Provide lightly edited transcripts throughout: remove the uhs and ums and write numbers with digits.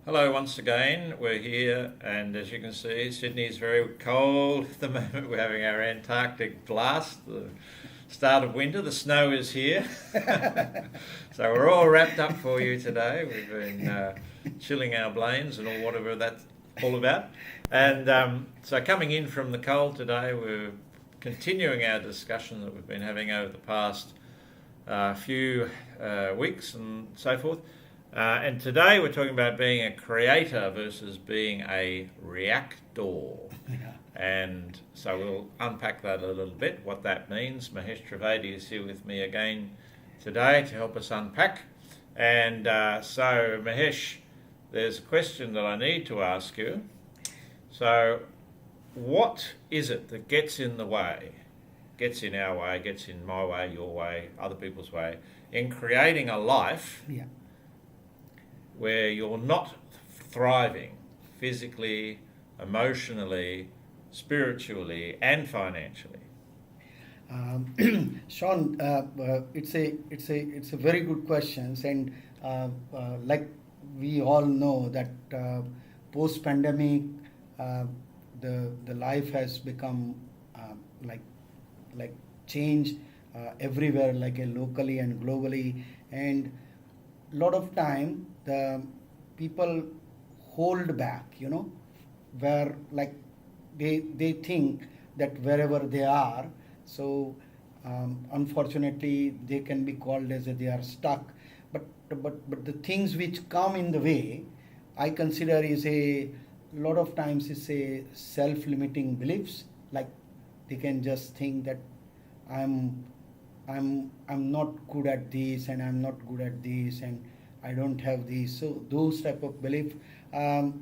Hello once again. We're here, and as you can see, Sydney is very cold at the moment. We're having our Antarctic blast, the start of winter. The snow is here. So we're all wrapped up for you today. We've been chilling our brains and all whatever that's all about. And so coming in from the cold today, we're continuing our discussion that we've been having over the past few weeks and so forth. And today we're talking about being a creator versus being a reactor. Yeah. And so we'll unpack that a little bit, what that means. Mahesh Trivedi is here with me again today to help us unpack. And so Mahesh, there's a question that I need to ask you. So what is it that gets in the way, gets in our way, gets in my way, your way, other people's way, in creating a life where you're not thriving physically, emotionally, spiritually, and financially? Sean, it's a very good question, and like we all know that post pandemic, the life has become like change everywhere, like locally and globally, and lot of time the people hold back, where like they think that wherever they are, so unfortunately they can be called as they are stuck. But the things which come in the way, I consider is a lot of times is a self-limiting beliefs. Like they can just think that I'm not good at this, and I'm not good at this, and I don't have this. So those type of belief.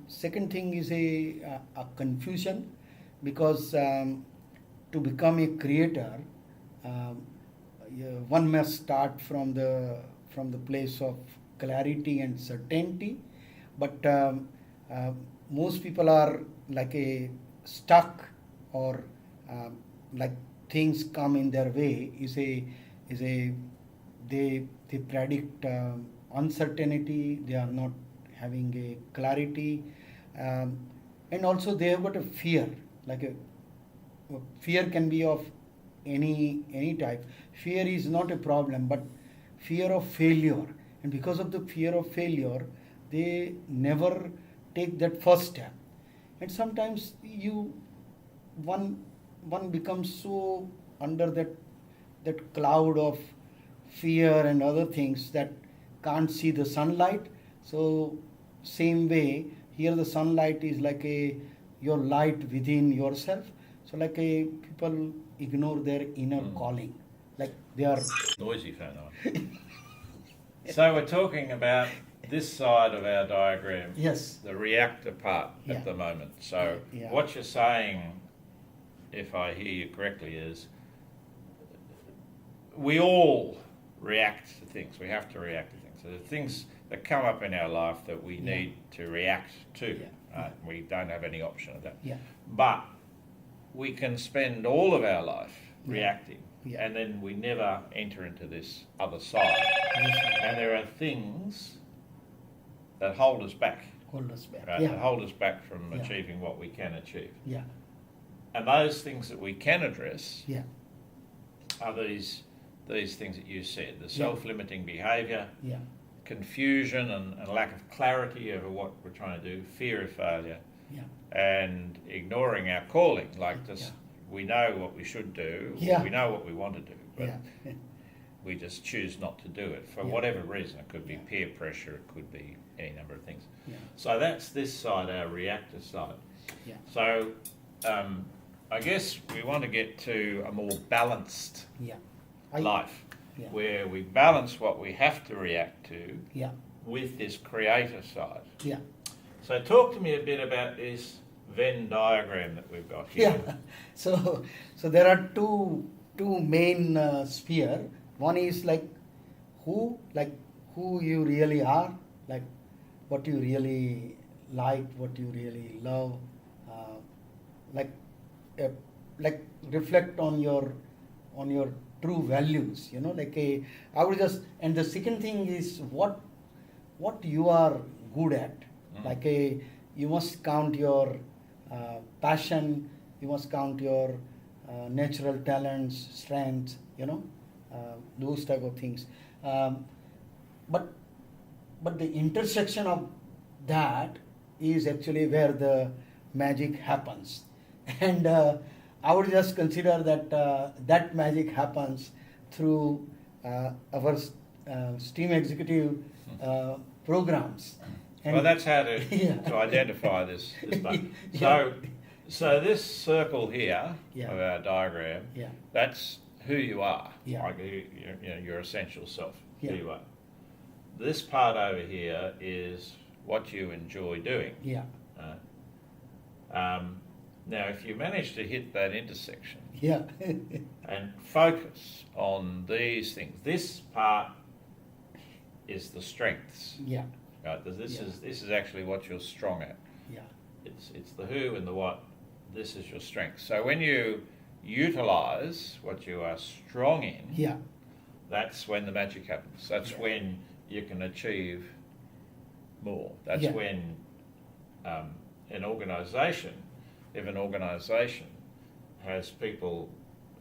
Second thing is a confusion, because to become a creator, one must start from the place of clarity and certainty. But most people are like a stuck, or like things come in their way they predict uncertainty. They are not having a clarity, and also they have got a fear. Like a fear can be of any type. Fear is not a problem, but fear of failure, and because of the fear of failure, they never take that first step. And sometimes one becomes so under that cloud of fear and other things that can't see the sunlight. So same way here, the sunlight is like your light within yourself. So like people ignore their inner calling, like they are Noisy phone on. So we're talking about this side of our diagram, yes, the reactor part Yeah. at the moment. So Yeah. what you're saying, if I hear you correctly, is we all react to things. We have to react to things. So the things that come up in our life that we need to react to. Yeah. Right? We don't have any option of that. Yeah. But we can spend all of our life reacting, Yeah. and then we never enter into this other side. And there are things that hold us back, hold us back. right? Yeah. That hold us back from Yeah. achieving what we can achieve. Yeah. And those things that we can address Yeah. are these things that you said: the self-limiting behaviour, Yeah. confusion and lack of clarity over what we're trying to do, fear of failure, Yeah. and ignoring our calling. Like this, Yeah. we know what we should do, Yeah. we know what we want to do, but Yeah. we just choose not to do it for Yeah. whatever reason. It could be Yeah. peer pressure, it could be any number of things. Yeah. So that's this side, our reactor side. Yeah. So I guess we want to get to a more balanced Yeah. life, Yeah. where we balance what we have to react to Yeah. with this creator side. Yeah. So talk to me a bit about this Venn diagram that we've got here. Yeah. So there are two main sphere. One is like who you really are, like what you really like, what you really love, like reflect on your true values, I would just, and the second thing is what you are good at, You must count your passion, you must count your natural talents, strengths, those type of things. But the intersection of that is actually where the magic happens. And I would just consider that that magic happens through our STEAM executive programs. Well, that's how to, Yeah. to identify this part. Yeah. So this circle here Yeah. of our diagram, Yeah. that's who you are, Yeah. like your essential self, Yeah. who you are. This part over here is what you enjoy doing. Yeah. Now, if you manage to hit that intersection Yeah. and focus on these things, this part is the strengths. Yeah. Right, this Yeah. is actually what you're strong at. Yeah. It's the who and the what. This is your strength. So when you utilize what you are strong in, Yeah. that's when the magic happens. That's Yeah. when you can achieve more. That's Yeah. when an organisation, if an organisation has people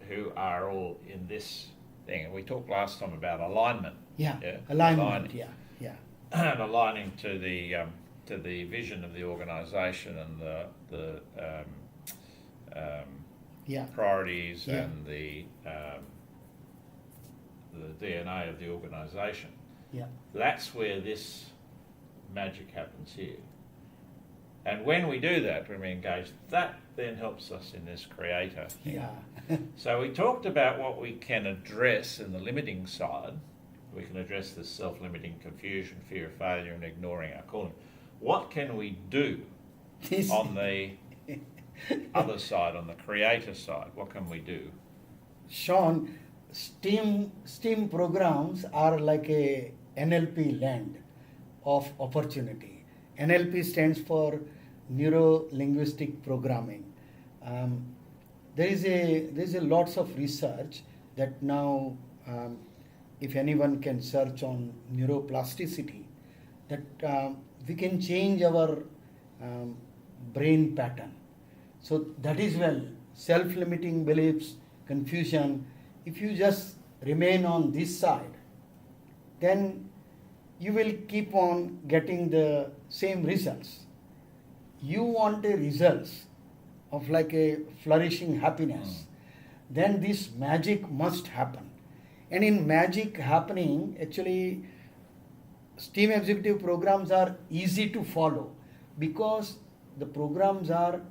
who are all in this thing, and we talked last time about alignment. Yeah. Yeah, Alignment. aligning. Yeah. Yeah. And aligning to the vision of the organisation and the Yeah. priorities Yeah. and the DNA of the organisation. Yeah. That's where this magic happens here. And when we do that, when we engage, that then helps us in this creator. Yeah. So we talked about what we can address in the limiting side. We can address this self-limiting confusion, fear of failure, and ignoring our calling. What can we do This- on the other side, on the creator side? What can we do? Sean, STEAM programs are like a NLP land of opportunity. NLP stands for Neuro Linguistic Programming. There is a lots of research that now, if anyone can search on neuroplasticity, that we can change our brain pattern. So that is well, self-limiting beliefs, confusion. If you just remain on this side, then you will keep on getting the same results. You want a results of like a flourishing happiness, then this magic must happen. And in magic happening, actually, STEAM executive programs are easy to follow because the programs are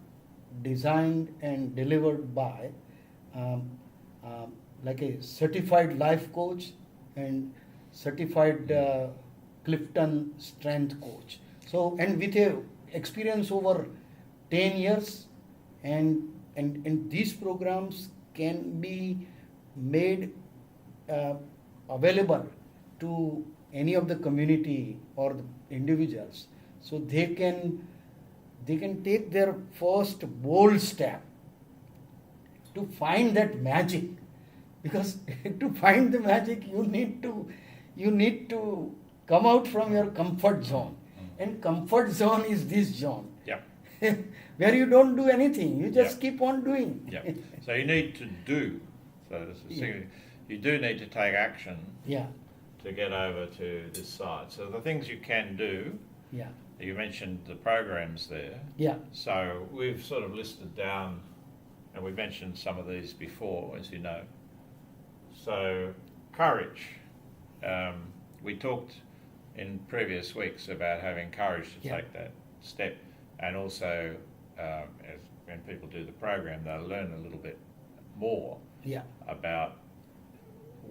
designed and delivered by like a certified life coach and certified Clifton strength coach. So, and with a experience over 10 years, and these programs can be made available to any of the community or the individuals, so they can take their first bold step to find that magic. Because to find the magic, you need to come out from your comfort zone, and comfort zone is this zone. Yeah. Where you don't do anything, you just Yeah. keep on doing. Yeah. So you need to do. So this is you do need to take action Yeah, to get over to this side. So the things you can do, yeah, you mentioned the programs there. yeah, So we've sort of listed down, and we mentioned some of these before, as you know. So courage. We talked in previous weeks about having courage to Yeah. take that step, and also as when people do the program, they'll learn a little bit more yeah, about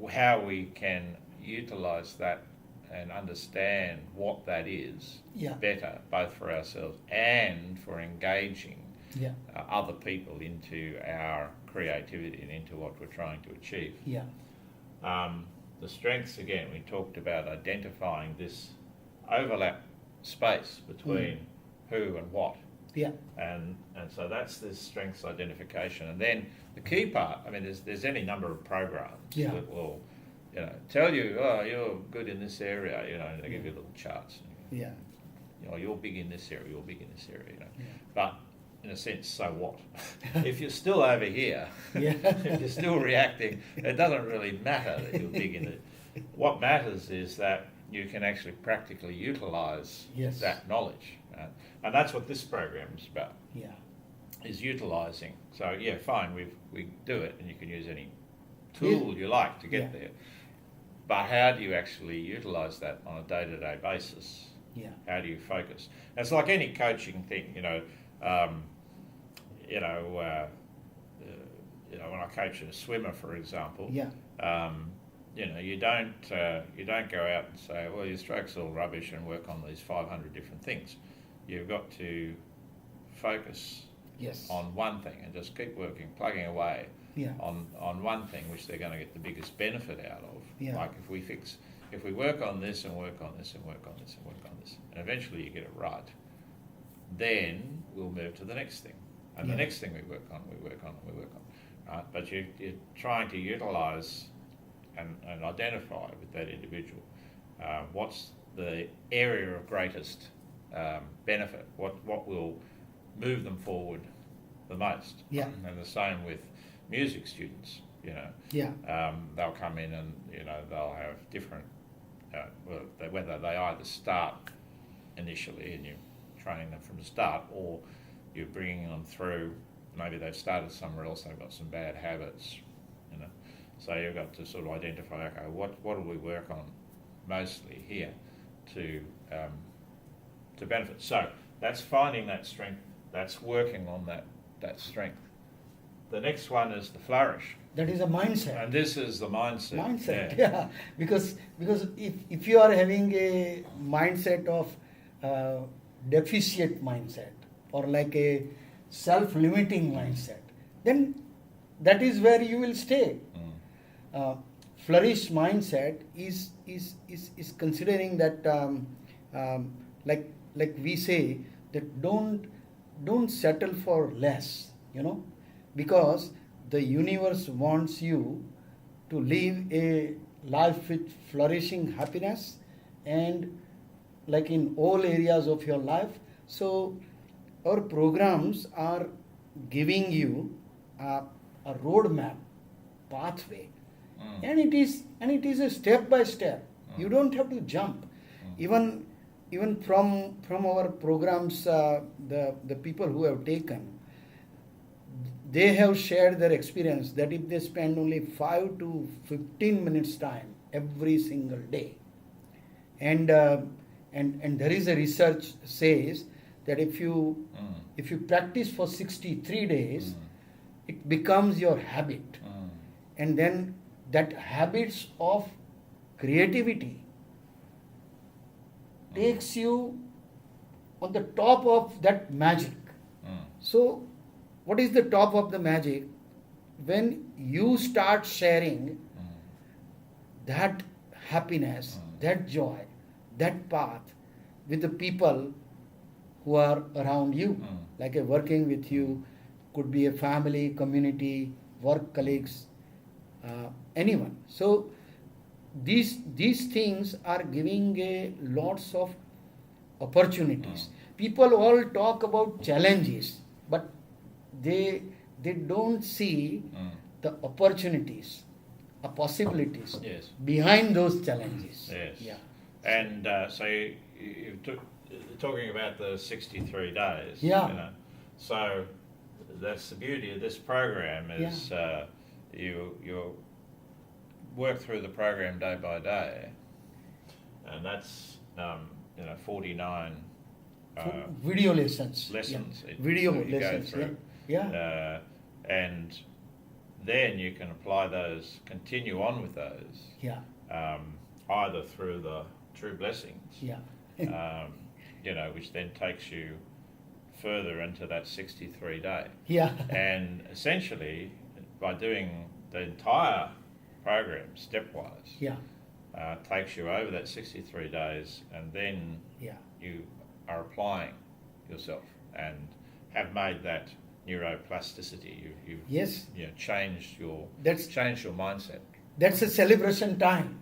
how we can utilise that and understand what that is Yeah. better, both for ourselves and for engaging yeah, other people into our creativity and into what we're trying to achieve. yeah, The strengths, again, we talked about identifying this overlap space between who and what. yeah, And so that's this strengths identification. And then the key part, I mean, there's any number of programs Yeah. that will, tell you, oh, you're good in this area, and they give you little charts. yeah, you're big in this area, you're big in this area, Yeah. But in a sense, so what? If you're still over here, Yeah. if you're still reacting, it doesn't really matter that you're big in it. What matters is that you can actually practically utilise Yes. that knowledge. And that's what this program is about, Yeah. is utilising. So yeah, fine, we do it, and you can use any tool you like to get Yeah. there. But how do you actually utilise that on a day-to-day basis? Yeah. How do you focus? It's like any coaching thing, when I coach a swimmer, for example, Yeah. you don't go out and say, well, your stroke's all rubbish and work on these 500 different things. You've got to focus Yes. on one thing and just keep working, plugging away Yeah. on one thing which they're going to get the biggest benefit out of. Yeah. Like if we work on this and work on this and work on this and work on this, and eventually you get it right, then we'll move to the next thing. And the Yeah. next thing we work on, right? But you're trying to utilise and identify with that individual what's the area of greatest benefit, what will move them forward the most. Yeah. And the same with music students, Yeah. they'll come in and, they'll have different, whether they either start initially and you're training them from the start, or you're bringing them through, maybe they've started somewhere else, they've got some bad habits, So you've got to sort of identify, okay, what do we work on mostly here to benefit? So that's finding that strength, that's working on that strength. The next one is the flourish. That is a mindset. And this is the mindset. Mindset, yeah. Because if you are having a mindset of deficient mindset or like a self-limiting mindset, then that is where you will stay. Flourish mindset is considering that like we say that don't settle for less, because the universe wants you to live a life with flourishing happiness and like in all areas of your life. So our programs are giving you a roadmap, pathway, and it is a step by step. You don't have to jump. Even from our programs, the people who have taken, they have shared their experience that if they spend only 5 to 15 minutes time every single day, and there is a research says that if you practice for 63 days, it becomes your habit, and then that habits of creativity takes you on the top of that magic. So what is the top of the magic? When you start sharing that happiness, that joy, that path with the people who are around you, like working with you, could be a family, community, work colleagues, anyone. So these things are giving lots of opportunities. People all talk about challenges, but they don't see the opportunities, possibilities behind those challenges. Yes. Yeah. And so you're talking about the 63 days. Yeah. So that's the beauty of this program is you work through the program day by day, and that's 49 video lessons. lessons. Yeah. Video that you go lessons. through. Yeah. And then you can apply those, continue on with those. Yeah. Either through the true blessings. Yeah. Which then takes you further into that 63 day. Yeah. And essentially, by doing the entire program stepwise, takes you over that 63 days, and then you are applying yourself and have made that neuroplasticity. You've changed your mindset. That's a celebration time,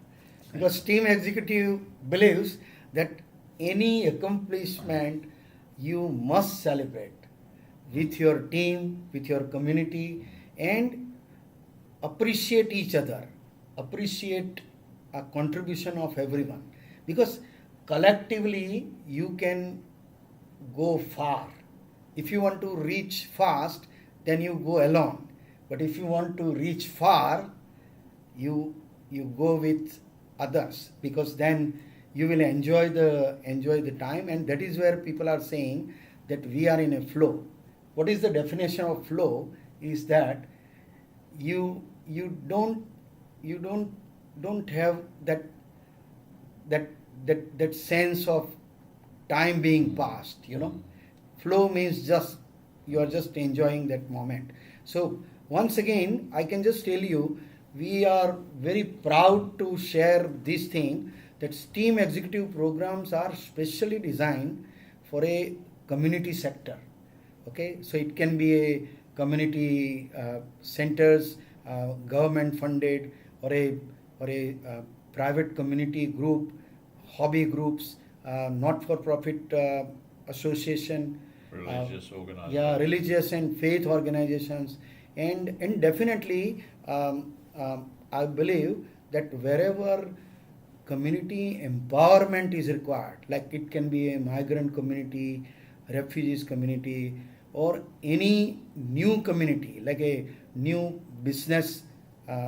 because team executive believes that any accomplishment you must celebrate with your team, with your community, and appreciate each other, appreciate a contribution of everyone, because collectively you can go far. If you want to reach fast, then you go alone, but if you want to reach far, you go with others, because then you will enjoy the time. And that is where people are saying that we are in a flow. What is the definition of flow? Is that you don't have that sense of time being passed, flow means just you are just enjoying that moment. So once again, I can just tell you, we are very proud to share this thing, that STEAM executive programs are specially designed for a community sector. Okay, so it can be a community centers, government funded, or a private community group, hobby groups, not for profit association, Religious organizations. yeah, religious and faith organizations, and definitely I believe that wherever community empowerment is required, like it can be a migrant community, refugees community, or any new community, like a new business,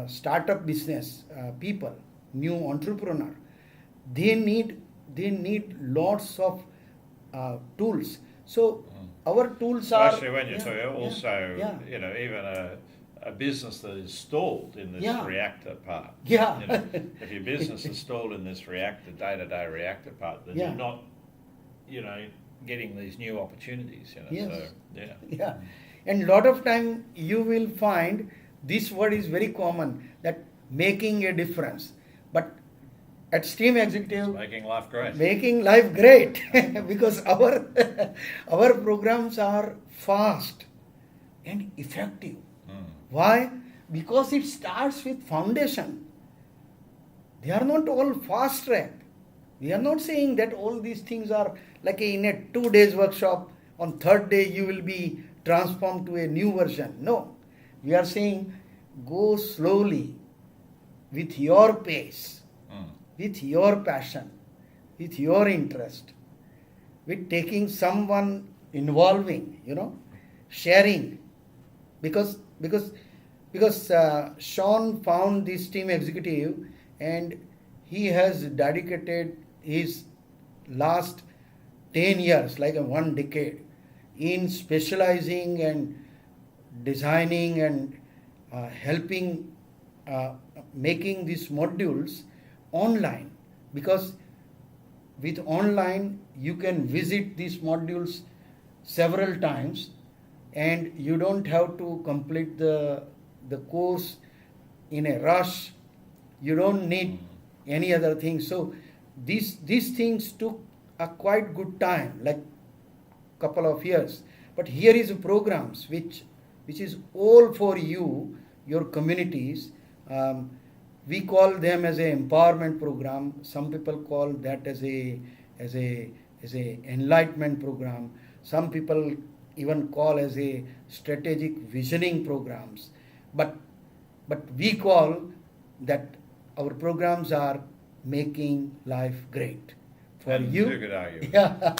startup business people, new entrepreneur, they need lots of tools. So our tools are Actually, when you talk, also, yeah. even a business that is stalled in this Yeah. reactor part. Yeah. If your business is stalled in this reactor, day-to-day reactor part, then Yeah. you're not, getting these new opportunities. Yes. So yeah. Yeah, and lot of time you will find this word is very common, that making a difference. But at STEAM Executive, Making life great. making life great, because our our programs are fast and effective. Why? Because it starts with foundation. They are not all fast track. We are not saying that all these things are like in a 2 days workshop, on third day you will be transformed to a new version. No, we are saying go slowly, with your pace, with your passion, with your interest, with taking someone involving, sharing, because Sean found this team executive, and he has dedicated his last 10 years, like a 1 decade, in specializing and designing and helping making these modules online, because with online you can visit these modules several times, and you don't have to complete the course in a rush. You don't need any other thing. So these things took a quite good time, like couple of years. But here is programs which is all for you, your communities. We call them as a empowerment program. Some people call that as a enlightenment program. Some people even call as a strategic visioning programs. But we call that our programs are making life great for And you. who could argue? Yeah.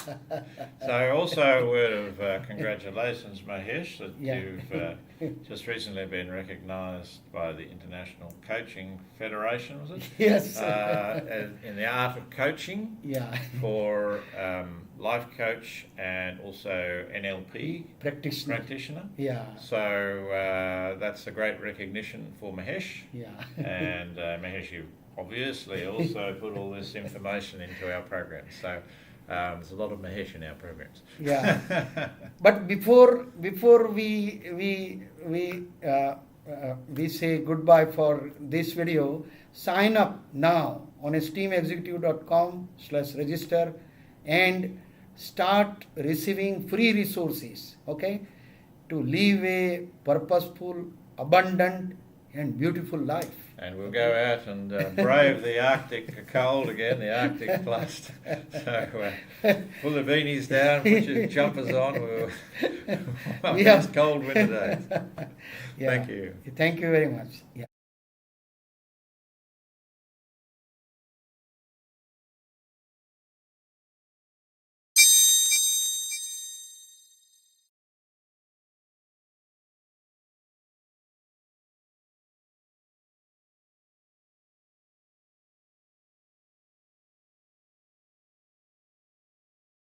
So also a word of congratulations, Mahesh, that Yeah. you've just recently been recognised by the International Coaching Federation, was it? Yes. In the art of coaching Yeah. for life coach and also NLP practitioner. Yeah. So that's a great recognition for Mahesh. Yeah. And Mahesh, you obviously also put all this information into our programs. So there's a lot of Mahesh in our programs. Yeah. But before we say goodbye for this video, sign up now on steamexecutive.com/register and start receiving free resources, okay, to live a purposeful, abundant, and beautiful life. And we'll go out and brave the Arctic cold again, the Arctic blast. So pull the beanies down, put your jumpers on. We'll Yeah. these cold winter days. Yeah. Thank you. Thank you very much. Yeah.